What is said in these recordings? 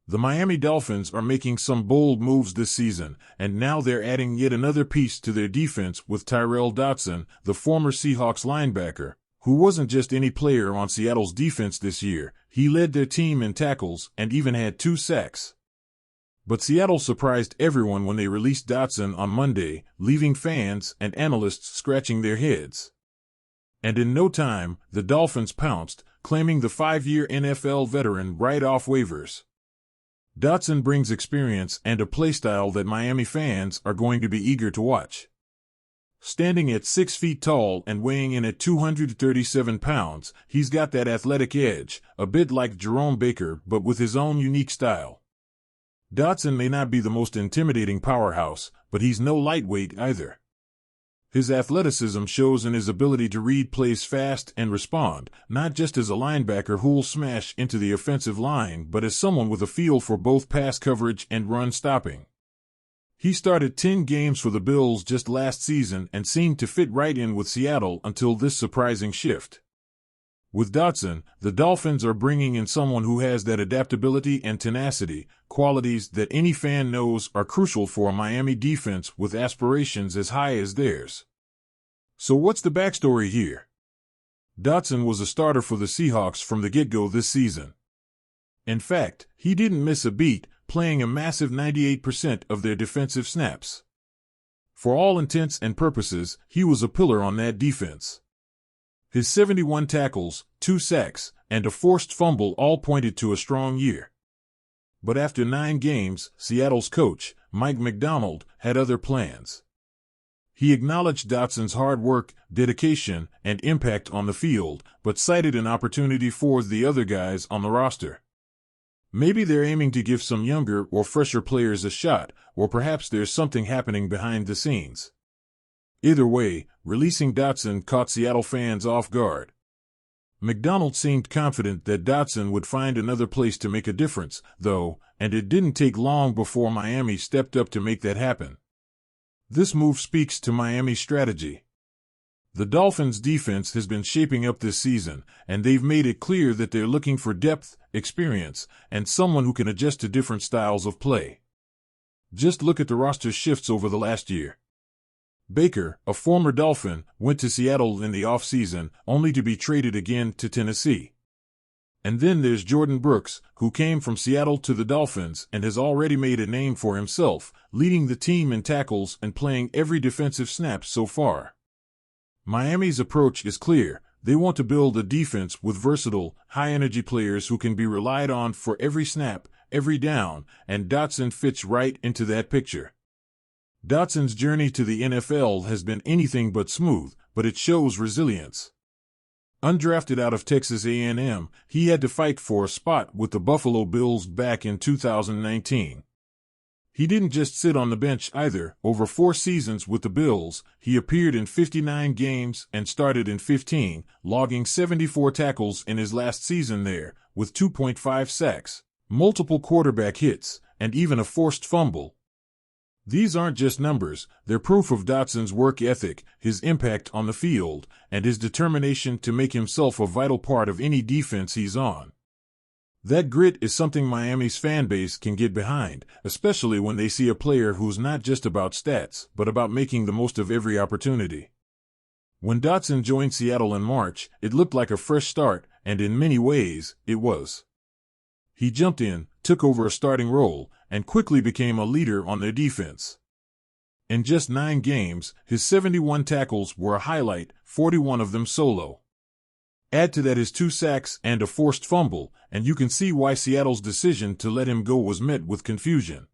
The Miami Dolphins are making some bold moves this season, and now they're adding yet another piece to their defense with Tyrell Dodson, the former Seahawks linebacker, who wasn't just any player on Seattle's defense this year. He led their team in tackles and even had 2 sacks. But Seattle surprised everyone when they released Dodson on Monday, leaving fans and analysts scratching their heads. And in no time, the Dolphins pounced, claiming the 5-year NFL veteran right off waivers. Dodson brings experience and a playstyle that Miami fans are going to be eager to watch. Standing at 6 feet tall and weighing in at 237 pounds, he's got that athletic edge, a bit like Jerome Baker but with his own unique style. Dodson may not be the most intimidating powerhouse, but he's no lightweight either. His athleticism shows in his ability to read plays fast and respond, not just as a linebacker who'll smash into the offensive line, but as someone with a feel for both pass coverage and run stopping. He started 10 games for the Bills just last season and seemed to fit right in with Seattle until this surprising shift. With Dodson, the Dolphins are bringing in someone who has that adaptability and tenacity, qualities that any fan knows are crucial for a Miami defense with aspirations as high as theirs. So what's the backstory here? Dodson was a starter for the Seahawks from the get-go this season. In fact, he didn't miss a beat, playing a massive 98% of their defensive snaps. For all intents and purposes, he was a pillar on that defense. His 71 tackles, 2 sacks, and a forced fumble all pointed to a strong year. But after 9 games, Seattle's coach, Mike Macdonald, had other plans. He acknowledged Dodson's hard work, dedication, and impact on the field, but cited an opportunity for the other guys on the roster. Maybe they're aiming to give some younger or fresher players a shot, or perhaps there's something happening behind the scenes. Either way, releasing Dodson caught Seattle fans off guard. Macdonald seemed confident that Dodson would find another place to make a difference, though, and it didn't take long before Miami stepped up to make that happen. This move speaks to Miami's strategy. The Dolphins' defense has been shaping up this season, and they've made it clear that they're looking for depth, experience, and someone who can adjust to different styles of play. Just look at the roster shifts over the last year. Baker, a former Dolphin, went to Seattle in the offseason, only to be traded again to Tennessee. And then there's Jordan Brooks, who came from Seattle to the Dolphins and has already made a name for himself, leading the team in tackles and playing every defensive snap so far. Miami's approach is clear. They want to build a defense with versatile, high-energy players who can be relied on for every snap, every down, and Dodson fits right into that picture. Dodson's journey to the NFL has been anything but smooth, but it shows resilience. Undrafted out of Texas A&M, he had to fight for a spot with the Buffalo Bills back in 2019. He didn't just sit on the bench either. Over 4 seasons with the Bills, he appeared in 59 games and started in 15, logging 74 tackles in his last season there, with 2.5 sacks, multiple quarterback hits, and even a forced fumble. These aren't just numbers, they're proof of Dodson's work ethic, his impact on the field, and his determination to make himself a vital part of any defense he's on. That grit is something Miami's fan base can get behind, especially when they see a player who's not just about stats, but about making the most of every opportunity. When Dodson joined Seattle in March, it looked like a fresh start, and in many ways, it was. He jumped in, took over a starting role, and quickly became a leader on their defense. In just 9 games, his 71 tackles were a highlight, 41 of them solo. Add to that his 2 sacks and a forced fumble, and you can see why Seattle's decision to let him go was met with confusion.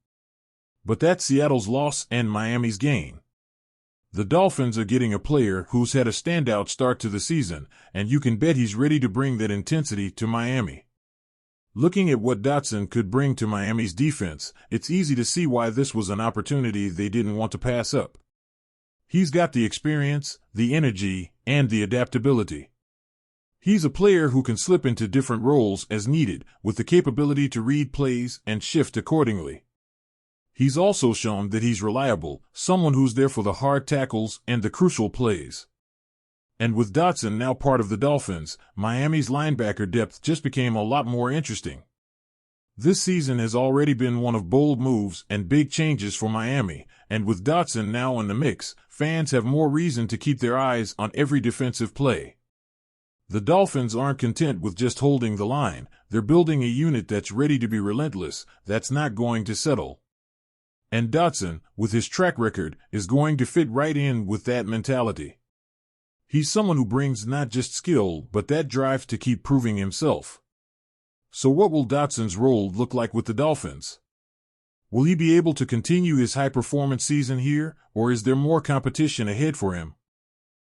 But that's Seattle's loss and Miami's gain. The Dolphins are getting a player who's had a standout start to the season, and you can bet he's ready to bring that intensity to Miami. Looking at what Dodson could bring to Miami's defense, it's easy to see why this was an opportunity they didn't want to pass up. He's got the experience, the energy, and the adaptability. He's a player who can slip into different roles as needed, with the capability to read plays and shift accordingly. He's also shown that he's reliable, someone who's there for the hard tackles and the crucial plays. And with Dodson now part of the Dolphins, Miami's linebacker depth just became a lot more interesting. This season has already been one of bold moves and big changes for Miami, and with Dodson now in the mix, fans have more reason to keep their eyes on every defensive play. The Dolphins aren't content with just holding the line. They're building a unit that's ready to be relentless, that's not going to settle. And Dodson, with his track record, is going to fit right in with that mentality. He's someone who brings not just skill, but that drive to keep proving himself. So what will Dodson's role look like with the Dolphins? Will he be able to continue his high-performance season here, or is there more competition ahead for him?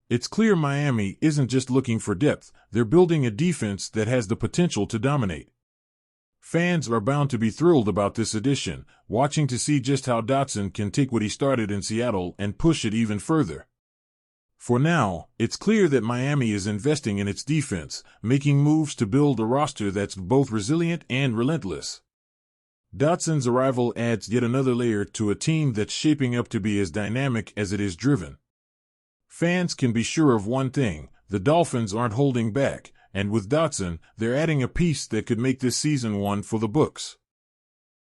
It's clear Miami isn't just looking for depth, they're building a defense that has the potential to dominate. Fans are bound to be thrilled about this addition, watching to see just how Dodson can take what he started in Seattle and push it even further. For now, it's clear that Miami is investing in its defense, making moves to build a roster that's both resilient and relentless. Dodson's arrival adds yet another layer to a team that's shaping up to be as dynamic as it is driven. Fans can be sure of one thing: the Dolphins aren't holding back, and with Dodson, they're adding a piece that could make this season one for the books.